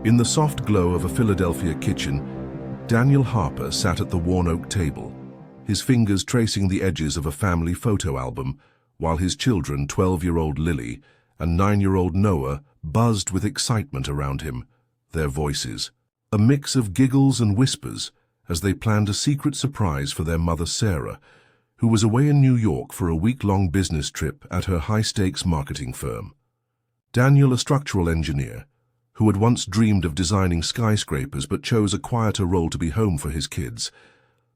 In the soft glow of a Philadelphia kitchen, Daniel Harper sat at the worn oak table, his fingers tracing the edges of a family photo album, while his children, 12-year-old Lily and 9-year-old Noah, buzzed with excitement around him, their voices a mix of giggles and whispers as they planned a secret surprise for their mother Sarah, who was away in New York for a week-long business trip at her high-stakes marketing firm. Daniel, a structural engineer, who had once dreamed of designing skyscrapers but chose a quieter role to be home for his kids,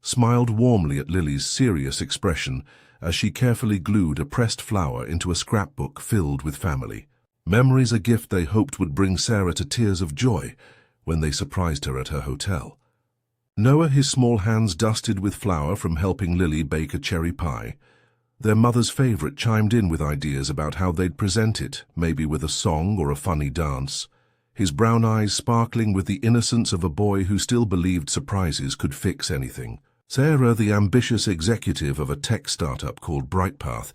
smiled warmly at Lily's serious expression as she carefully glued a pressed flower into a scrapbook filled with family memories, a gift they hoped would bring Sarah to tears of joy when they surprised her at her hotel. Noah, his small hands dusted with flour from helping Lily bake a cherry pie, their mother's favorite, chimed in with ideas about how they'd present it, maybe with a song or a funny dance, his brown eyes sparkling with the innocence of a boy who still believed surprises could fix anything. Sarah, the ambitious executive of a tech startup called Brightpath,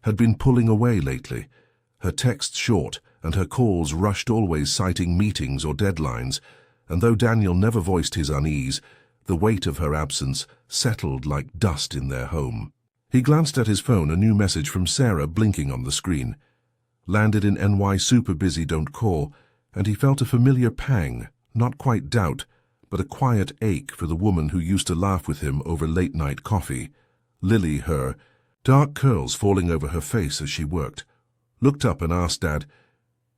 had been pulling away lately, her texts short and her calls rushed, always citing meetings or deadlines, and though Daniel never voiced his unease, the weight of her absence settled like dust in their home. He glanced at his phone, a new message from Sarah blinking on the screen. Landed in NY, super busy, don't call, and he felt a familiar pang, not quite doubt, but a quiet ache for the woman who used to laugh with him over late-night coffee. Lily, her dark curls falling over her face as she worked, looked up and asked Dad,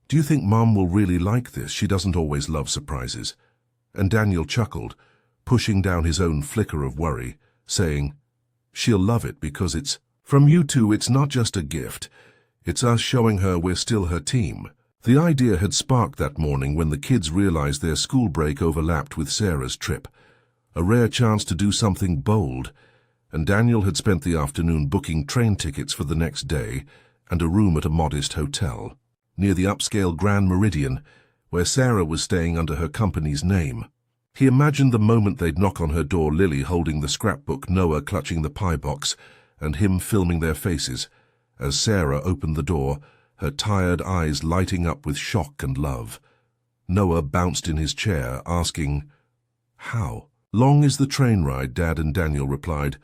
"Do you think Mom will really like this? She doesn't always love surprises." And Daniel chuckled, pushing down his own flicker of worry, saying, "She'll love it because it's from you two. It's not just a gift. It's us showing her we're still her team." The idea had sparked that morning when the kids realized their school break overlapped with Sarah's trip, a rare chance to do something bold, and Daniel had spent the afternoon booking train tickets for the next day and a room at a modest hotel near the upscale Grand Meridian, where Sarah was staying under her company's name. He imagined the moment they'd knock on her door, Lily holding the scrapbook, Noah clutching the pie box, and him filming their faces. As Sarah opened the door, her tired eyes lighting up with shock and love. Noah bounced in his chair, asking, "How long is the train ride?" Dad and Daniel replied,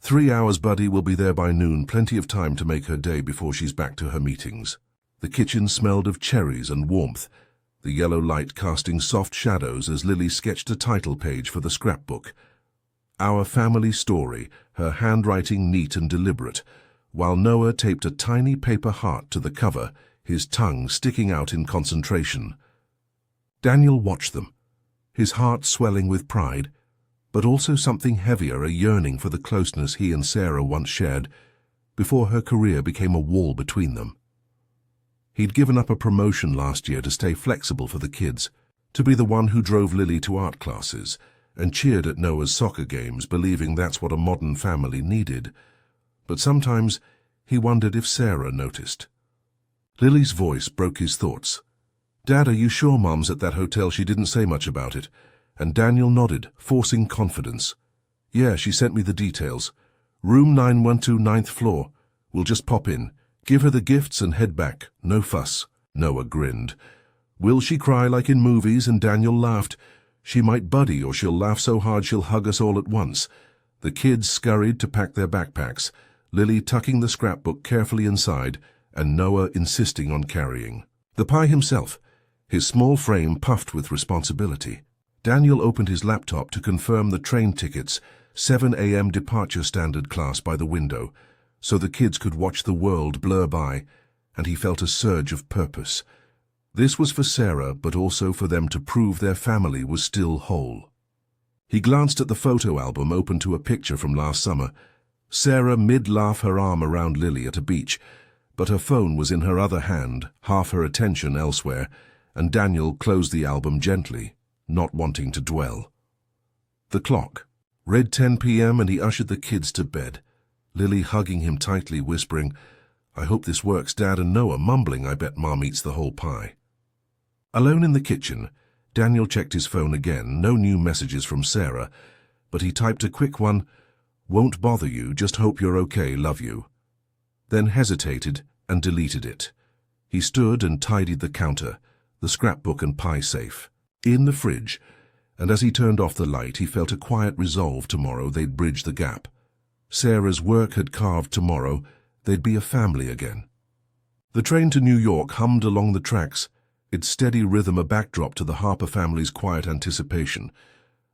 "3 hours, buddy. We'll be there by noon. Plenty of time to make her day before she's back to her meetings." The kitchen smelled of cherries and warmth, the yellow light casting soft shadows as Lily sketched a title page for the scrapbook. Our Family Story, her handwriting neat and deliberate, while Noah taped a tiny paper heart to the cover, his tongue sticking out in concentration. Daniel watched them, his heart swelling with pride, but also something heavier, a yearning for the closeness he and Sarah once shared, before her career became a wall between them. He'd given up a promotion last year to stay flexible for the kids, to be the one who drove Lily to art classes and cheered at Noah's soccer games, believing that's what a modern family needed. But sometimes he wondered if Sarah noticed. Lily's voice broke his thoughts. "Dad, are you sure Mom's at that hotel? She didn't say much about it." And Daniel nodded, forcing confidence. "Yeah, she sent me the details. Room 912, 9th floor. We'll just pop in. Give her the gifts and head back. No fuss." Noah grinned. "Will she cry like in movies?" And Daniel laughed. "She might, buddy, or she'll laugh so hard she'll hug us all at once." The kids scurried to pack their backpacks, Lily tucking the scrapbook carefully inside and Noah insisting on carrying the pie himself, his small frame puffed with responsibility. Daniel opened his laptop to confirm the train tickets, 7 a.m. departure standard class by the window, so the kids could watch the world blur by, and he felt a surge of purpose. This was for Sarah, but also for them to prove their family was still whole. He glanced at the photo album open to a picture from last summer. Sarah mid-laugh, her arm around Lily at a beach, but her phone was in her other hand, half her attention elsewhere, and Daniel closed the album gently, not wanting to dwell. The clock read 10 p.m. and he ushered the kids to bed, Lily hugging him tightly, whispering, "I hope this works, Dad," and Noah mumbling, "I bet Mom eats the whole pie." Alone in the kitchen, Daniel checked his phone again. No new messages from Sarah, but he typed a quick one, "Won't bother you, just hope you're okay, love you." Then hesitated and deleted it. He stood and tidied the counter, the scrapbook and pie safe. in the fridge, and as he turned off the light, he felt a quiet resolve tomorrow they'd bridge the gap. Sarah's work had carved tomorrow, they'd be a family again. The train to New York hummed along the tracks, its steady rhythm a backdrop to the Harper family's quiet anticipation.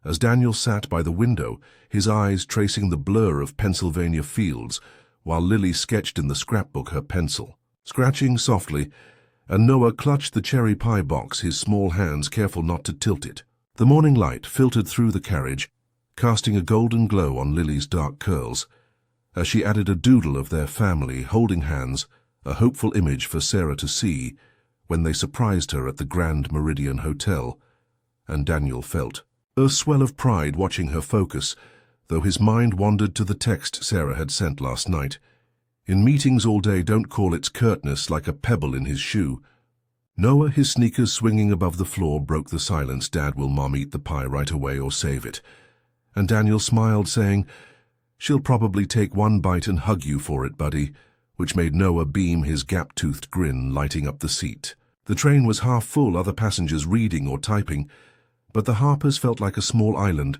As Daniel sat by the window, his eyes tracing the blur of Pennsylvania fields, while Lily sketched in the scrapbook her pencil, scratching softly, and Noah clutched the cherry pie box, his small hands careful not to tilt it. The morning light filtered through the carriage, casting a golden glow on Lily's dark curls, as she added a doodle of their family holding hands, a hopeful image for Sarah to see when they surprised her at the Grand Meridian Hotel, and Daniel felt a swell of pride watching her focus, though his mind wandered to the text Sarah had sent last night. In meetings all day, don't call its curtness like a pebble in his shoe. Noah, his sneakers swinging above the floor, broke the silence. Dad, will Mom eat the pie right away or save it? And Daniel smiled, saying, she'll probably take one bite and hug you for it, buddy, which made Noah beam, his gap-toothed grin lighting up the seat. The train was half full, other passengers reading or typing, but the Harpers felt like a small island,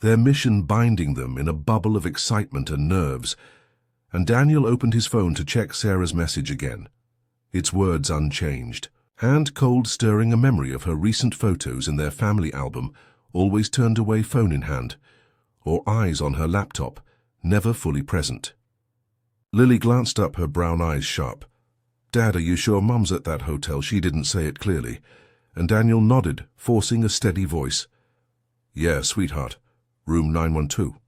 their mission binding them in a bubble of excitement and nerves. And Daniel opened his phone to check Sarah's message again, its words unchanged. Hand cold, stirring a memory of her recent photos in their family album, always turned away, phone in hand, or eyes on her laptop, never fully present. Lily glanced up, her brown eyes sharp. Dad, are you sure Mum's at that hotel? She didn't say it clearly. And Daniel nodded, forcing a steady voice. Yeah, sweetheart. Room 912.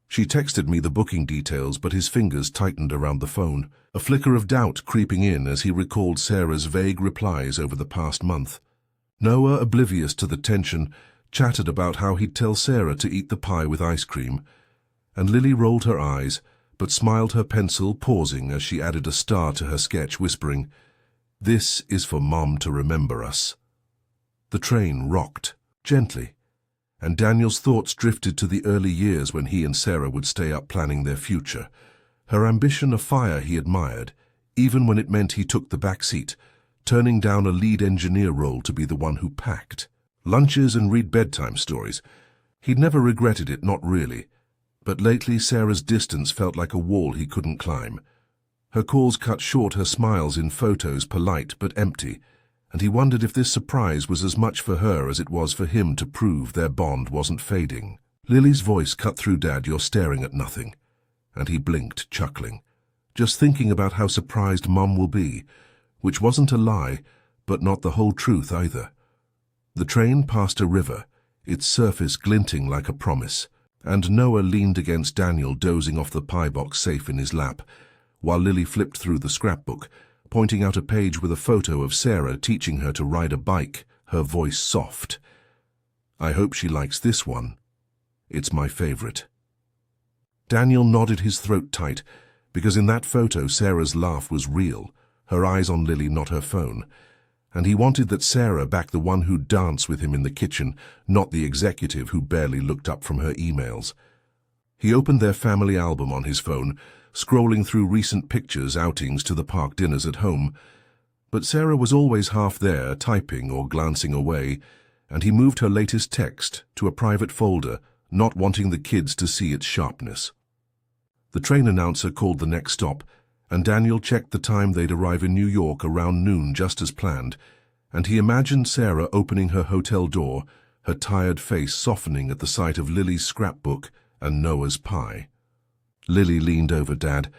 She texted me the booking details, but his fingers tightened around the phone, a flicker of doubt creeping in as he recalled Sarah's vague replies over the past month. Noah, oblivious to the tension, chatted about how he'd tell Sarah to eat the pie with ice cream, and Lily rolled her eyes, but smiled, her pencil pausing as she added a star to her sketch, whispering, "This is for Mom to remember us." The train rocked, gently, and Daniel's thoughts drifted to the early years when he and Sarah would stay up planning their future. Her ambition a fire he admired, even when it meant he took the back seat, turning down a lead engineer role to be the one who packed lunches and read bedtime stories. He'd never regretted it, not really. But lately Sarah's distance felt like a wall he couldn't climb. Her calls cut short, her smiles in photos polite but empty, and he wondered if this surprise was as much for her as it was for him to prove their bond wasn't fading. Lily's voice cut through. Dad, you're staring at nothing. And he blinked, chuckling, just thinking about how surprised Mum will be, which wasn't a lie, but not the whole truth either. The train passed a river, its surface glinting like a promise, and Noah leaned against Daniel, dozing off the pie box safe in his lap, while Lily flipped through the scrapbook, pointing out a page with a photo of Sarah teaching her to ride a bike, her voice soft. I hope she likes this one. It's my favorite. Daniel nodded, his throat tight, because in that photo Sarah's laugh was real, her eyes on Lily, not her phone. And he wanted that Sarah back, the one who'd dance with him in the kitchen, not the executive who barely looked up from her emails. He opened their family album on his phone, scrolling through recent pictures, outings to the park, dinners at home. But Sarah was always half there, typing or glancing away, and he moved her latest text to a private folder, not wanting the kids to see its sharpness. The train announcer called the next stop, and Daniel checked the time. They'd arrive in New York around noon, just as planned, and he imagined Sarah opening her hotel door, her tired face softening at the sight of Lily's scrapbook and Noah's pie. Lily leaned over. Dad,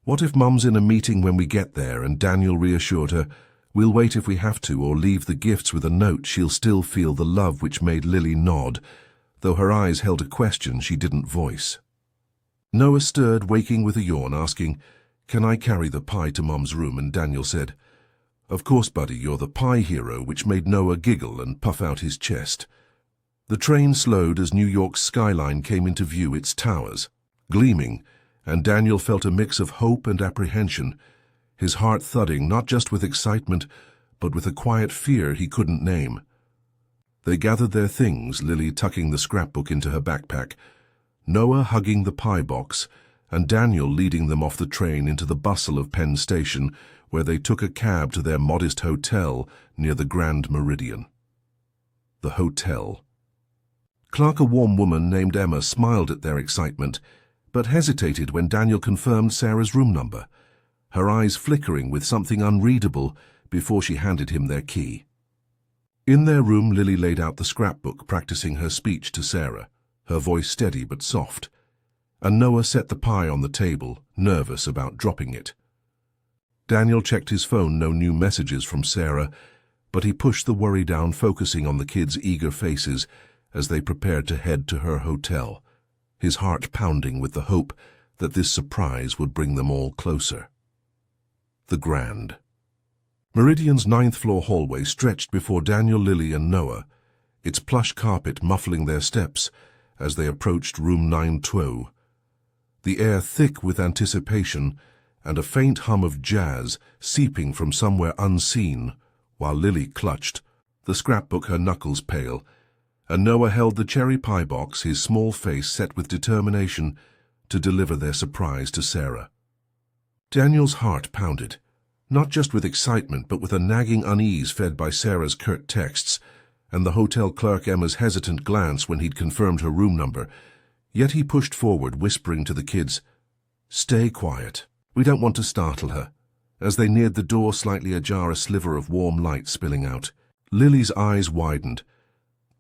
what if Mum's in a meeting when we get there? And Daniel reassured her, we'll wait if we have to, or leave the gifts with a note. She'll still feel the love, which made Lily nod, though her eyes held a question she didn't voice. Noah stirred, waking with a yawn, asking, can I carry the pie to Mum's room? And Daniel said, of course, buddy, you're the pie hero, which made Noah giggle and puff out his chest. The train slowed as New York's skyline came into view, its towers gleaming, and Daniel felt a mix of hope and apprehension, his heart thudding not just with excitement, but with a quiet fear he couldn't name. They gathered their things, Lily tucking the scrapbook into her backpack, Noah hugging the pie box, and Daniel leading them off the train into the bustle of Penn Station, where they took a cab to their modest hotel near the Grand Meridian. the hotel. Clark, a warm woman named Emma, smiled at their excitement, but hesitated when Daniel confirmed Sarah's room number, her eyes flickering with something unreadable before she handed him their key. In their room, Lily laid out the scrapbook, practicing her speech to Sarah, her voice steady but soft, and Noah set the pie on the table, nervous about dropping it. Daniel checked his phone, no new messages from Sarah, but he pushed the worry down, focusing on the kids' eager faces as they prepared to head to her hotel, his heart pounding with the hope that this surprise would bring them all closer. The Grand. Meridian's 9th-floor hallway stretched before Daniel, Lily, and Noah, its plush carpet muffling their steps as they approached room 912. The air thick with anticipation and a faint hum of jazz seeping from somewhere unseen, while Lily clutched the scrapbook, her knuckles pale, and Noah held the cherry pie box, his small face set with determination to deliver their surprise to Sarah. Daniel's heart pounded, not just with excitement but with a nagging unease fed by Sarah's curt texts and the hotel clerk Emma's hesitant glance when he'd confirmed her room number. Yet he pushed forward, whispering to the kids, "Stay quiet. We don't want to startle her." As they neared the door, slightly ajar, a sliver of warm light spilling out. Lily's eyes widened.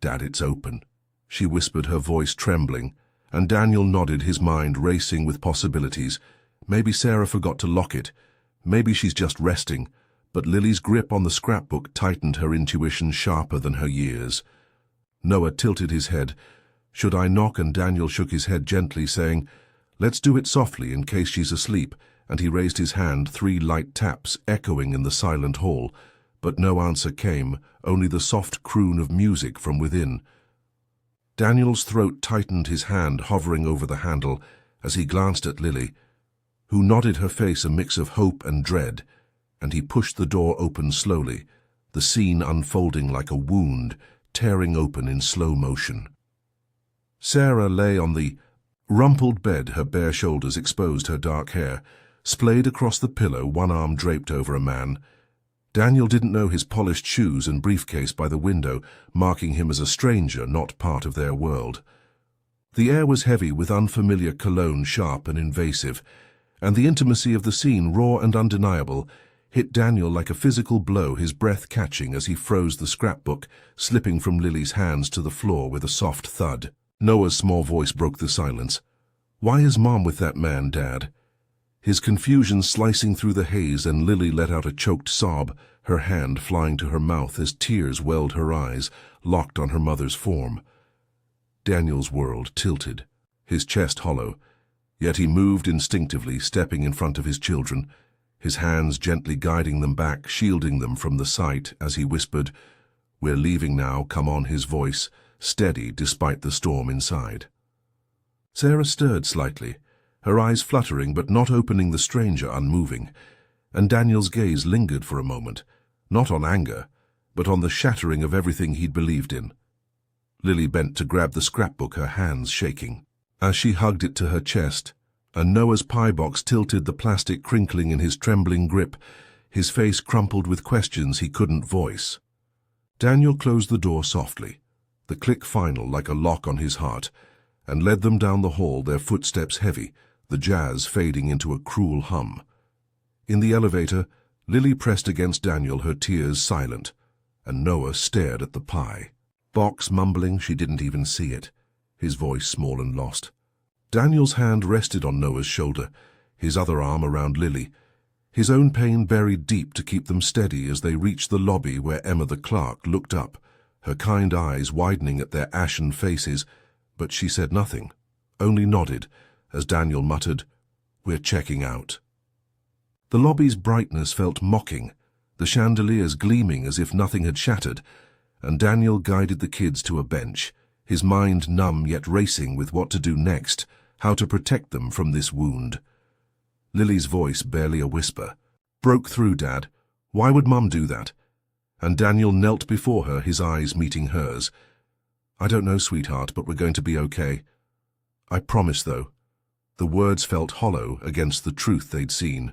"Dad, it's open," she whispered, her voice trembling, and Daniel nodded, his mind racing with possibilities. Maybe Sarah forgot to lock it. Maybe she's just resting. But Lily's grip on the scrapbook tightened, her intuition sharper than her years. Noah tilted his head. "Should I knock?" And Daniel shook his head gently, saying, "Let's do it softly in case she's asleep," and he raised his hand, 3 light taps echoing in the silent hall. But no answer came, only the soft croon of music from within. Daniel's throat tightened, his hand hovering over the handle as he glanced at Lily, who nodded, her face a mix of hope and dread, and he pushed the door open slowly, the scene unfolding like a wound, tearing open in slow motion. Sarah lay on the rumpled bed, her bare shoulders exposed, her dark hair splayed across the pillow, one arm draped over a man. Daniel didn't know his polished shoes and briefcase by the window, marking him as a stranger, not part of their world. The air was heavy with unfamiliar cologne, sharp and invasive, and the intimacy of the scene, raw and undeniable, hit Daniel like a physical blow, his breath catching as he froze, the scrapbook slipping from Lily's hands to the floor with a soft thud. Noah's small voice broke the silence. "Why is Mom with that man, Dad?" His confusion slicing through the haze, and Lily let out a choked sob, her hand flying to her mouth as tears welled her eyes, locked on her mother's form. Daniel's world tilted, his chest hollow, yet he moved instinctively, stepping in front of his children, his hands gently guiding them back, shielding them from the sight as he whispered, "We're leaving now, come on," his voice steady despite the storm inside. Sarah stirred slightly, her eyes fluttering but not opening, the stranger unmoving, and Daniel's gaze lingered for a moment, not on anger, but on the shattering of everything he'd believed in. Lily bent to grab the scrapbook, her hands shaking. As she hugged it to her chest, and Noah's pie box tilted, the plastic crinkling in his trembling grip, his face crumpled with questions he couldn't voice. Daniel closed the door softly, the click final like a lock on his heart, and led them down the hall, their footsteps heavy, the jazz fading into a cruel hum. In the elevator, Lily pressed against Daniel, her tears silent, and Noah stared at the pie box, mumbling she didn't even see it, his voice small and lost. Daniel's hand rested on Noah's shoulder, his other arm around Lily, his own pain buried deep to keep them steady as they reached the lobby where Emma the clerk looked up, her kind eyes widening at their ashen faces, but she said nothing, only nodded as Daniel muttered, "We're checking out." The lobby's brightness felt mocking, the chandeliers gleaming as if nothing had shattered, and Daniel guided the kids to a bench, his mind numb yet racing with what to do next, how to protect them from this wound. Lily's voice, barely a whisper, broke through, "Dad, why would Mum do that?" And Daniel knelt before her, his eyes meeting hers. "I don't know, sweetheart, but we're going to be okay. I promise, though." The words felt hollow against the truth they'd seen.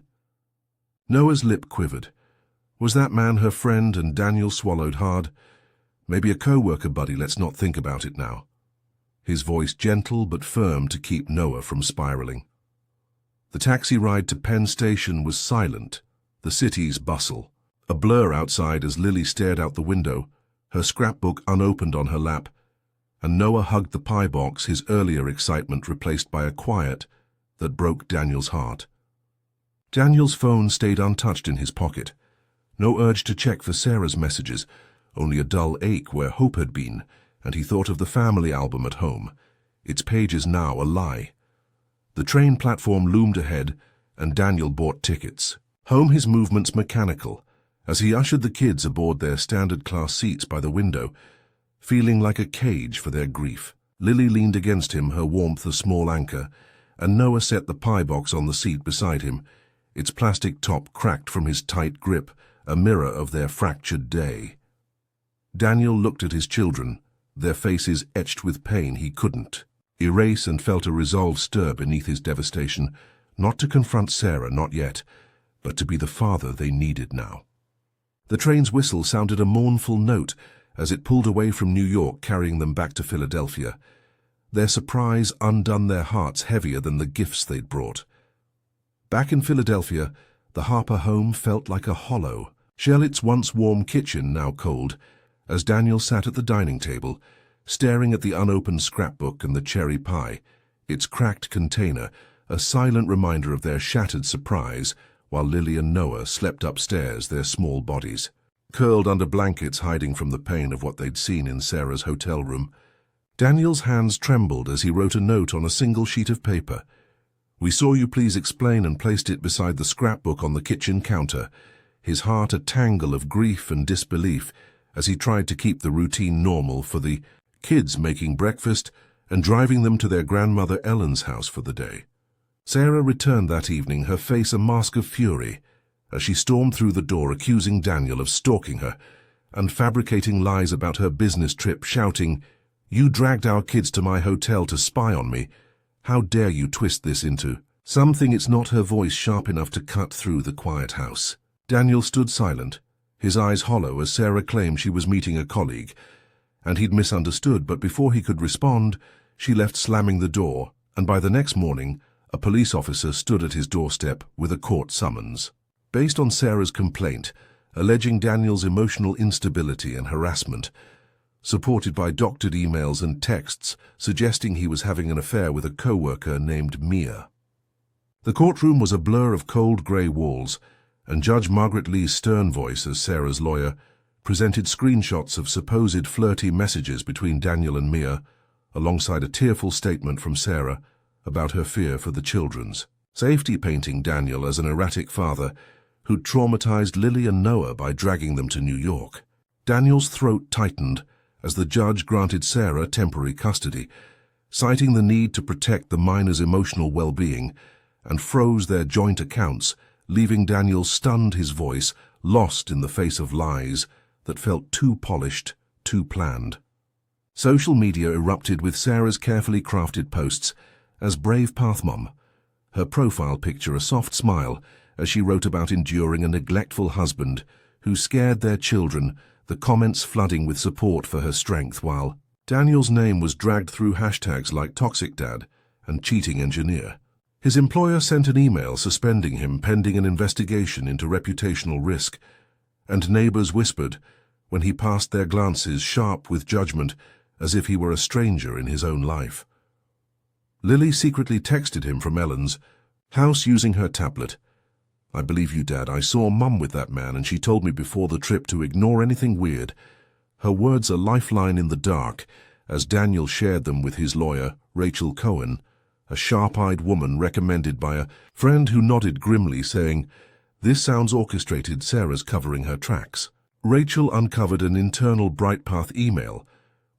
Noah's lip quivered. Was that man her friend? And Daniel swallowed hard. Maybe a co-worker buddy, let's not think about it now. His voice gentle but firm to keep Noah from spiraling. The taxi ride to Penn Station was silent, the city's bustle. A blur outside as Lily stared out the window, her scrapbook unopened on her lap, and Noah hugged the pie box, his earlier excitement replaced by a quiet that broke Daniel's heart. Daniel's phone stayed untouched in his pocket. No urge to check for Sarah's messages, only a dull ache where hope had been, and he thought of the family album at home, its pages now a lie. The train platform loomed ahead, and Daniel bought tickets. Home, his movements mechanical, as he ushered the kids aboard their standard-class seats by the window, feeling like a cage for their grief. Lily leaned against him, her warmth a small anchor, and Noah set the pie box on the seat beside him, its plastic top cracked from his tight grip, a mirror of their fractured day. Daniel looked at his children, their faces etched with pain he couldn't erase, and felt a resolve stir beneath his devastation, not to confront Sarah, not yet, but to be the father they needed now. The train's whistle sounded a mournful note as it pulled away from New York, carrying them back to Philadelphia. Their surprise undone their hearts heavier than the gifts they'd brought. Back in Philadelphia, the Harper home felt like a hollow shell, its once warm kitchen now cold, as Daniel sat at the dining table, staring at the unopened scrapbook and the cherry pie, its cracked container, a silent reminder of their shattered surprise, while Lily and Noah slept upstairs, their small bodies curled under blankets hiding from the pain of what they'd seen in Sarah's hotel room. Daniel's hands trembled as he wrote a note on a single sheet of paper. "We saw you, please explain," and placed it beside the scrapbook on the kitchen counter, his heart a tangle of grief and disbelief as he tried to keep the routine normal for the kids, making breakfast and driving them to their grandmother Ellen's house for the day. Sarah returned that evening, her face a mask of fury, as she stormed through the door accusing Daniel of stalking her and fabricating lies about her business trip, shouting, "You dragged our kids to my hotel to spy on me. How dare you twist this into something it's not?" Her voice sharp enough to cut through the quiet house. Daniel stood silent, his eyes hollow as Sarah claimed she was meeting a colleague, and he'd misunderstood, but before he could respond, she left slamming the door, and by the next morning, a police officer stood at his doorstep with a court summons. Based on Sarah's complaint, alleging Daniel's emotional instability and harassment, supported by doctored emails and texts suggesting he was having an affair with a co-worker named Mia. The courtroom was a blur of cold grey walls, and Judge Margaret Lee's stern voice as Sarah's lawyer presented screenshots of supposed flirty messages between Daniel and Mia, alongside a tearful statement from Sarah about her fear for the children's safety, painting Daniel as an erratic father who'd traumatized Lily and Noah by dragging them to New York. Daniel's throat tightened as the judge granted Sarah temporary custody, citing the need to protect the minors' emotional well-being, and froze their joint accounts, leaving Daniel stunned, his voice lost in the face of lies that felt too polished, too planned. Social media erupted with Sarah's carefully crafted posts as brave path mom, her profile picture a soft smile as she wrote about enduring a neglectful husband who scared their children, the comments flooding with support for her strength, while Daniel's name was dragged through hashtags like toxic dad and cheating engineer. His employer sent an email suspending him pending an investigation into reputational risk, and neighbors whispered when he passed their glances, sharp with judgment, as if he were a stranger in his own life. Lily secretly texted him from Ellen's house using her tablet. "I believe you, Dad. I saw Mum with that man, and she told me before the trip to ignore anything weird." Her words a lifeline in the dark as Daniel shared them with his lawyer, Rachel Cohen, a sharp-eyed woman recommended by a friend who nodded grimly, saying, "This sounds orchestrated." Sarah's covering her tracks. Rachel uncovered an internal Brightpath email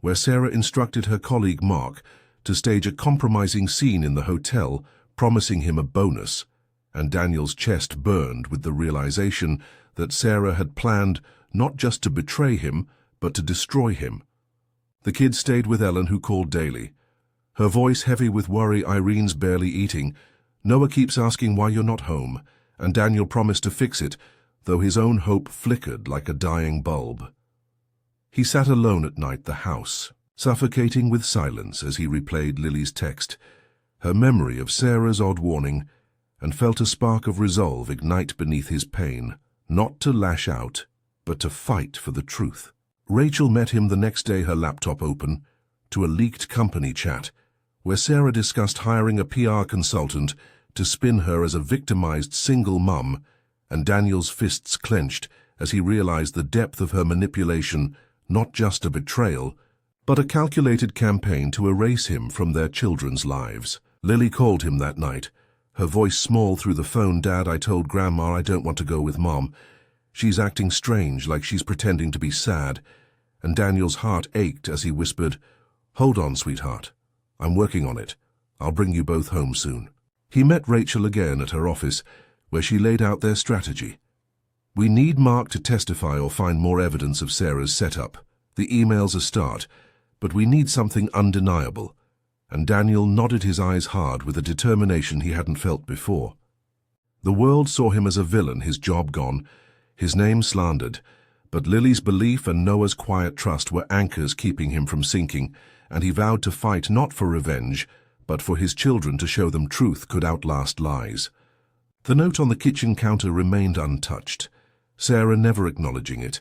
where Sarah instructed her colleague Mark to stage a compromising scene in the hotel, promising him a bonus, and Daniel's chest burned with the realization that Sarah had planned not just to betray him, but to destroy him. The kids stayed with Ellen, who called daily, her voice heavy with worry. "Irene's barely eating. Noah keeps asking why you're not home," and Daniel promised to fix it, though his own hope flickered like a dying bulb. He sat alone at night, the house, suffocating with silence as he replayed Lily's text, her memory of Sarah's odd warning, and felt a spark of resolve ignite beneath his pain, not to lash out, but to fight for the truth. Rachel met him the next day, her laptop open, to a leaked company chat, where Sarah discussed hiring a PR consultant to spin her as a victimized single mum, and Daniel's fists clenched as he realized the depth of her manipulation, not just a betrayal, but a calculated campaign to erase him from their children's lives. Lily called him that night, her voice small through the phone. "Dad, I told Grandma I don't want to go with Mom. She's acting strange, like she's pretending to be sad." And Daniel's heart ached as he whispered, "Hold on, sweetheart. I'm working on it. I'll bring you both home soon." He met Rachel again at her office, where she laid out their strategy. "We need Mark to testify or find more evidence of Sarah's setup. The email's a start, but we need something undeniable." And Daniel nodded his eyes hard with a determination he hadn't felt before. The world saw him as a villain, his job gone, his name slandered, but Lily's belief and Noah's quiet trust were anchors keeping him from sinking, and he vowed to fight not for revenge, but for his children, to show them truth could outlast lies. The note on the kitchen counter remained untouched, Sarah never acknowledging it,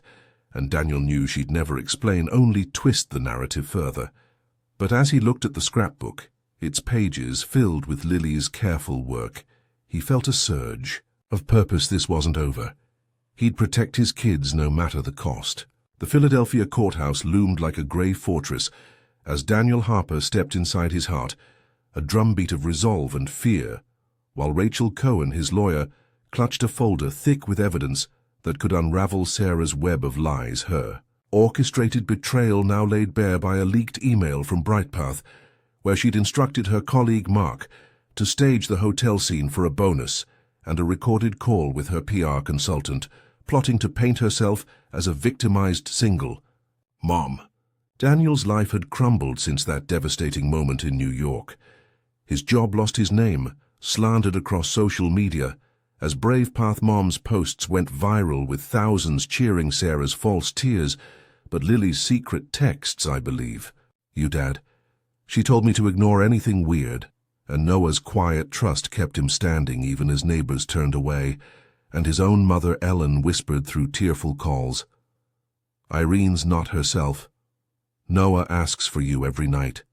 and Daniel knew she'd never explain, only twist the narrative further. But as he looked at the scrapbook, its pages filled with Lily's careful work, he felt a surge of purpose. This wasn't over. He'd protect his kids no matter the cost. The Philadelphia courthouse loomed like a gray fortress as Daniel Harper stepped inside his heart, a drumbeat of resolve and fear, while Rachel Cohen, his lawyer, clutched a folder thick with evidence that could unravel Sarah's web of lies, her orchestrated betrayal now laid bare by a leaked email from Brightpath, where she'd instructed her colleague Mark to stage the hotel scene for a bonus, and a recorded call with her PR consultant, plotting to paint herself as a victimized single mom. Daniel's life had crumbled since that devastating moment in New York. His job lost his name, slandered across social media, as Bravepath Mom's posts went viral with thousands cheering Sarah's false tears, but Lily's secret texts, "I believe you, Dad. She told me to ignore anything weird," and Noah's quiet trust kept him standing even as neighbors turned away, and his own mother Ellen whispered through tearful calls, "Irene's not herself. Noah asks for you every night."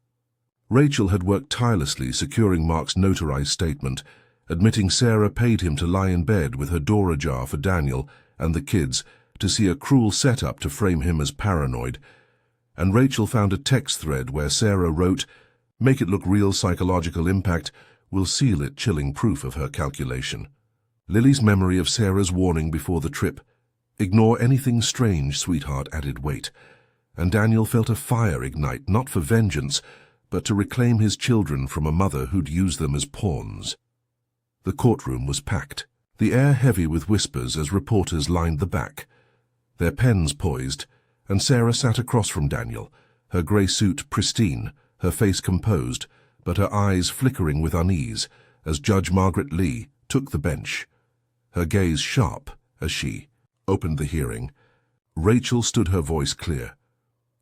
Rachel had worked tirelessly securing Mark's notarized statement, admitting Sarah paid him to lie in bed with her door ajar for Daniel and the kids to see a cruel setup to frame him as paranoid. And Rachel found a text thread where Sarah wrote, "Make it look real, psychological impact will seal it," chilling proof of her calculation. Lily's memory of Sarah's warning before the trip, "Ignore anything strange, sweetheart," added weight, and Daniel felt a fire ignite, not for vengeance, but to reclaim his children from a mother who'd used them as pawns. The courtroom was packed, the air heavy with whispers as reporters lined the back, their pens poised, and Sarah sat across from Daniel, her grey suit pristine, her face composed, but her eyes flickering with unease as Judge Margaret Lee took the bench, her gaze sharp as she opened the hearing. Rachel stood, her voice clear.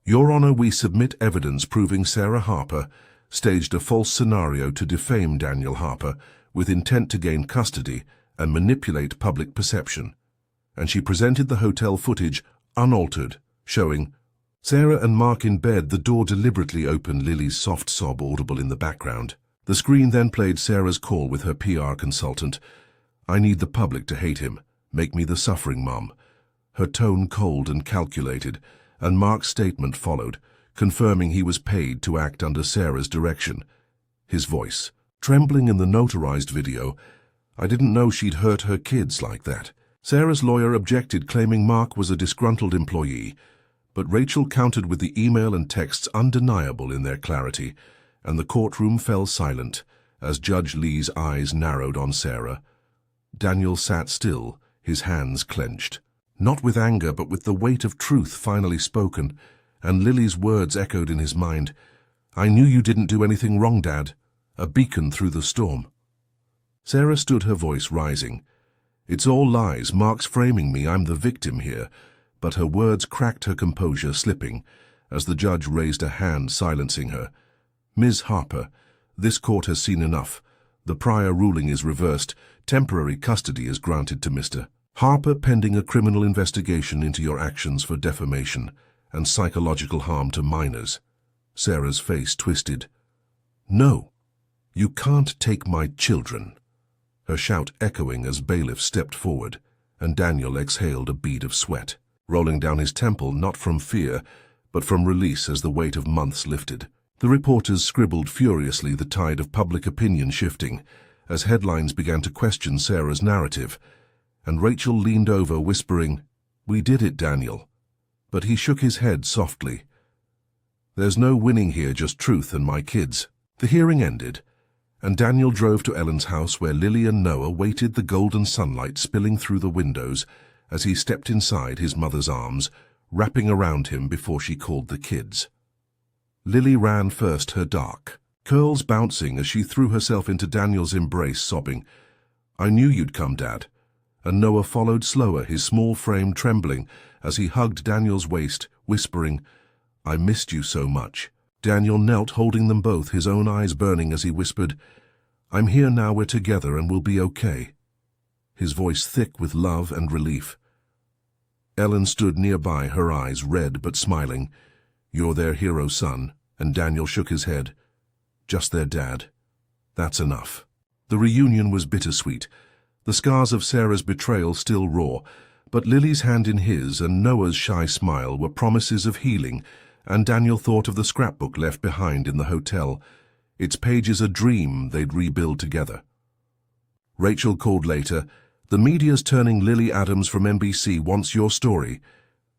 "Your Honor, we submit evidence proving Sarah Harper staged a false scenario to defame Daniel Harper with intent to gain custody and manipulate public perception. And she presented the hotel footage unaltered, showing Sarah and Mark in bed, the door deliberately open, Lily's soft sob audible in the background. The screen then played Sarah's call with her PR consultant. "I need the public to hate him. Make me the suffering mom." Her tone cold and calculated, and Mark's statement followed, confirming he was paid to act under Sarah's direction. His voice trembling in the notarized video, "I didn't know she'd hurt her kids like that." Sarah's lawyer objected, claiming Mark was a disgruntled employee, but Rachel countered with the email and texts undeniable in their clarity, and the courtroom fell silent as Judge Lee's eyes narrowed on Sarah. Daniel sat still, his hands clenched, not with anger but with the weight of truth finally spoken, and Lily's words echoed in his mind. "I knew you didn't do anything wrong, Dad. A beacon through the storm." Sarah stood, her voice rising. "It's all lies. Mark's framing me. I'm the victim here. but her words cracked her composure, slipping, as the judge raised a hand silencing her. "Ms. Harper, this court has seen enough. The prior ruling is reversed. Temporary custody is granted to Mr. Harper pending a criminal investigation into your actions for defamation and psychological harm to minors." Sarah's face twisted. "No, you can't take my children." Her shout echoing as bailiff stepped forward, and Daniel exhaled a bead of sweat, rolling down his temple not from fear, but from release as the weight of months lifted. The reporters scribbled furiously, the tide of public opinion shifting, as headlines began to question Sarah's narrative, and Rachel leaned over, whispering, "We did it, Daniel." But he shook his head softly. "There's no winning here, just truth and my kids." The hearing ended, and Daniel drove to Ellen's house where Lily and Noah waited, the golden sunlight spilling through the windows as he stepped inside his mother's arms, wrapping around him before she called the kids. Lily ran first, her dark curls bouncing as she threw herself into Daniel's embrace, sobbing, "I knew you'd come, Dad." And Noah followed slower, his small frame trembling as he hugged Daniel's waist, whispering, "I missed you so much." Daniel knelt, holding them both, his own eyes burning as he whispered, "I'm here now, we're together and we'll be okay." His voice thick with love and relief. Ellen stood nearby, her eyes red but smiling. "You're their hero, son," and Daniel shook his head. "Just their dad. That's enough." The reunion was bittersweet, the scars of Sarah's betrayal still raw, but Lily's hand in his and Noah's shy smile were promises of healing, and Daniel thought of the scrapbook left behind in the hotel, its pages a dream they'd rebuild together. Rachel called later, "The media's turning Lily Adams from NBC wants your story.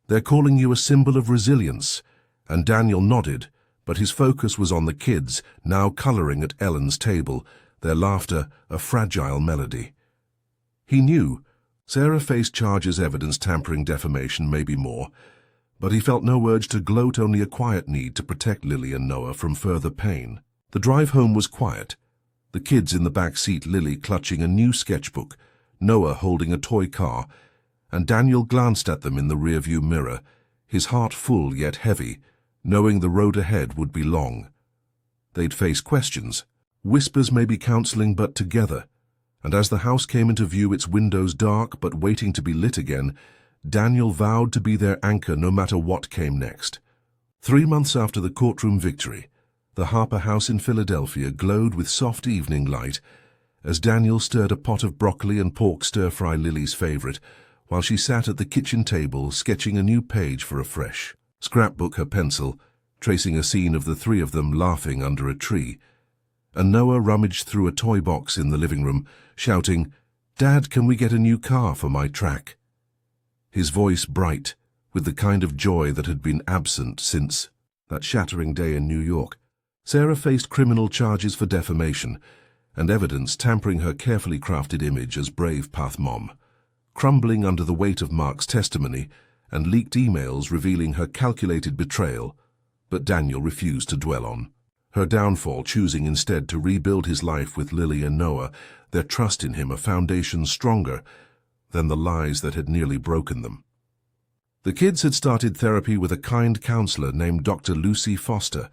They're calling you a symbol of resilience." And Daniel nodded, but his focus was on the kids, now coloring at Ellen's table, their laughter a fragile melody. He knew Sarah faced charges, evidence tampering, defamation, maybe more, but he felt no urge to gloat, only a quiet need to protect Lily and Noah from further pain. The drive home was quiet, the kids in the back seat, Lily clutching a new sketchbook, Noah holding a toy car, and Daniel glanced at them in the rearview mirror, his heart full yet heavy, knowing the road ahead would be long. They'd face questions, whispers, maybe counseling, but together. And as the house came into view, its windows dark but waiting to be lit again, Daniel vowed to be their anchor no matter what came next. 3 months after the courtroom victory, the Harper house in Philadelphia glowed with soft evening light as Daniel stirred a pot of broccoli and pork stir-fry, Lily's favorite, while she sat at the kitchen table sketching a new page for a fresh scrapbook, her pencil, tracing a scene of the three of them laughing under a tree. And Noah rummaged through a toy box in the living room, shouting, "Dad, can we get a new car for my track?" His voice bright, with the kind of joy that had been absent since that shattering day in New York. Sarah faced criminal charges for defamation, and evidence tampering her carefully crafted image as brave path mom, crumbling under the weight of Mark's testimony and leaked emails revealing her calculated betrayal, but Daniel refused to dwell on her downfall, choosing instead to rebuild his life with Lily and Noah, their trust in him a foundation stronger than the lies that had nearly broken them. The kids had started therapy with a kind counselor named Dr. Lucy Foster,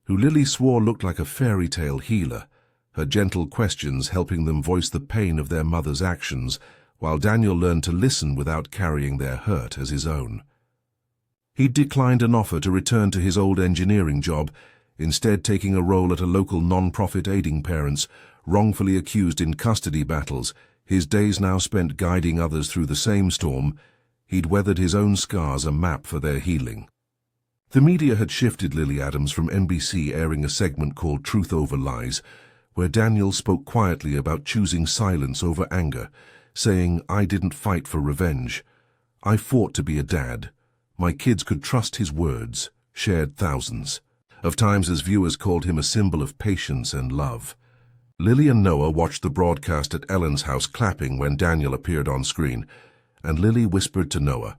who Lily swore looked like a fairy tale healer, her gentle questions helping them voice the pain of their mother's actions, while Daniel learned to listen without carrying their hurt as his own. He declined an offer to return to his old engineering job, instead taking a role at a local non-profit aiding parents wrongfully accused in custody battles, his days now spent guiding others through the same storm. He'd weathered his own scars, a map for their healing. The media had shifted Lily Adams from NBC, airing a segment called Truth Over Lies, where Daniel spoke quietly about choosing silence over anger, saying, "I didn't fight for revenge. I fought to be a dad. My kids could trust his words," shared thousands of times as viewers called him a symbol of patience and love. Lily and Noah watched the broadcast at Ellen's house, clapping when Daniel appeared on screen, and Lily whispered to Noah,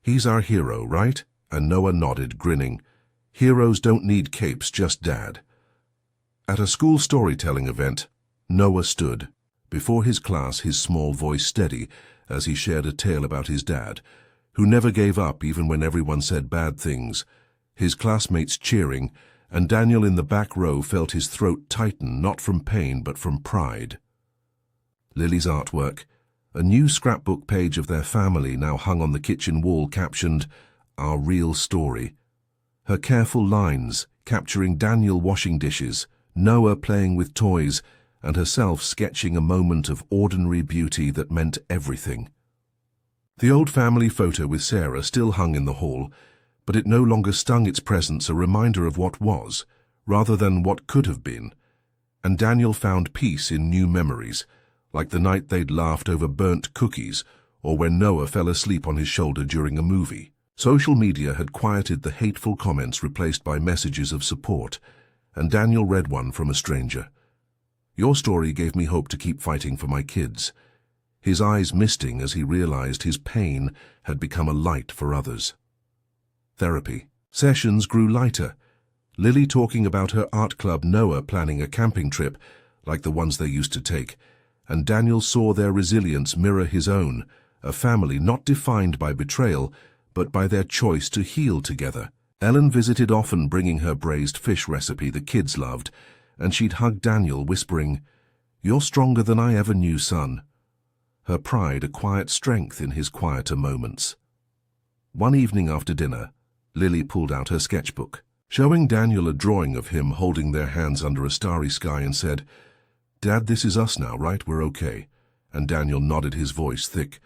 "He's our hero, right?" And Noah nodded, grinning. "Heroes don't need capes, just dad." At a school storytelling event, Noah stood before his class, his small voice steady as he shared a tale about his dad, who never gave up even when everyone said bad things, his classmates cheering, and Daniel in the back row felt his throat tighten not from pain but from pride. Lily's artwork, a new scrapbook page of their family now hung on the kitchen wall captioned, "Our Real Story." Her careful lines, capturing Daniel washing dishes, Noah playing with toys, and herself sketching a moment of ordinary beauty that meant everything. The old family photo with Sarah still hung in the hall, but it no longer stung its presence a reminder of what was, rather than what could have been. And Daniel found peace in new memories, like the night they'd laughed over burnt cookies, or when Noah fell asleep on his shoulder during a movie. Social media had quieted the hateful comments replaced by messages of support, and Daniel read one from a stranger. "Your story gave me hope to keep fighting for my kids," his eyes misting as he realized his pain had become a light for others. Therapy. Sessions grew lighter, Lily talking about her art club, Noah planning a camping trip like the ones they used to take, and Daniel saw their resilience mirror his own, a family not defined by betrayal, but by their choice to heal together. Ellen visited often, bringing her braised fish recipe the kids loved, and she'd hug Daniel, whispering, "You're stronger than I ever knew, son." Her pride a quiet strength in his quieter moments. One evening after dinner, Lily pulled out her sketchbook, showing Daniel a drawing of him holding their hands under a starry sky, and said, "Dad, this is us now, right? We're okay." And Daniel nodded, his voice thick.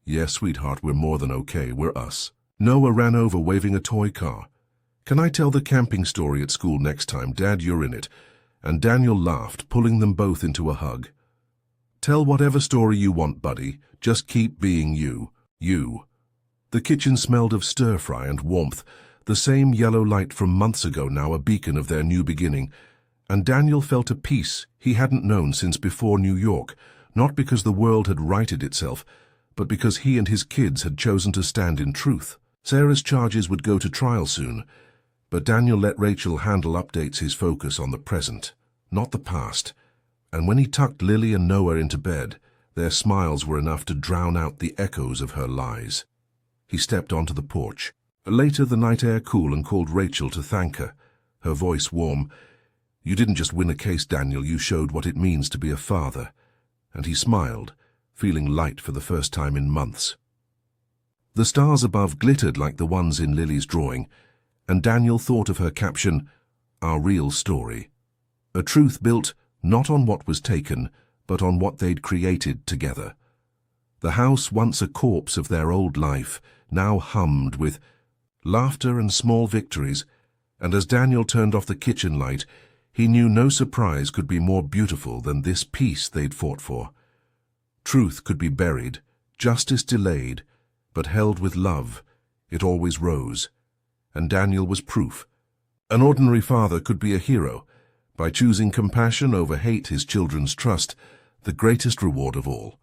"Yes, sweetheart, we're more than okay, we're us." Noah ran over, waving a toy car. "Can I tell the camping story at school next time? Dad, you're in it." And Daniel laughed, pulling them both into a hug. "Tell whatever story you want, buddy. Just keep being you. You." The kitchen smelled of stir-fry and warmth, the same yellow light from months ago now a beacon of their new beginning, and Daniel felt a peace he hadn't known since before New York, not because the world had righted itself, but because he and his kids had chosen to stand in truth. Sarah's charges would go to trial soon, but Daniel let Rachel handle updates, his focus on the present, not the past. And when he tucked Lily and Noah into bed, their smiles were enough to drown out the echoes of her lies. He stepped onto the porch. Later, the night air cool, and called Rachel to thank her, her voice warm. "You didn't just win a case, Daniel, you showed what it means to be a father." And he smiled, feeling light for the first time in months. The stars above glittered like the ones in Lily's drawing, and Daniel thought of her caption, "Our Real Story." A truth built not on what was taken, but on what they'd created together. The house, once a corpse of their old life, now hummed with laughter and small victories, and as Daniel turned off the kitchen light, he knew no surprise could be more beautiful than this peace they'd fought for. Truth could be buried, justice delayed, but held with love, it always rose. And Daniel was proof. An ordinary father could be a hero. By choosing compassion over hate, his children's trust, the greatest reward of all.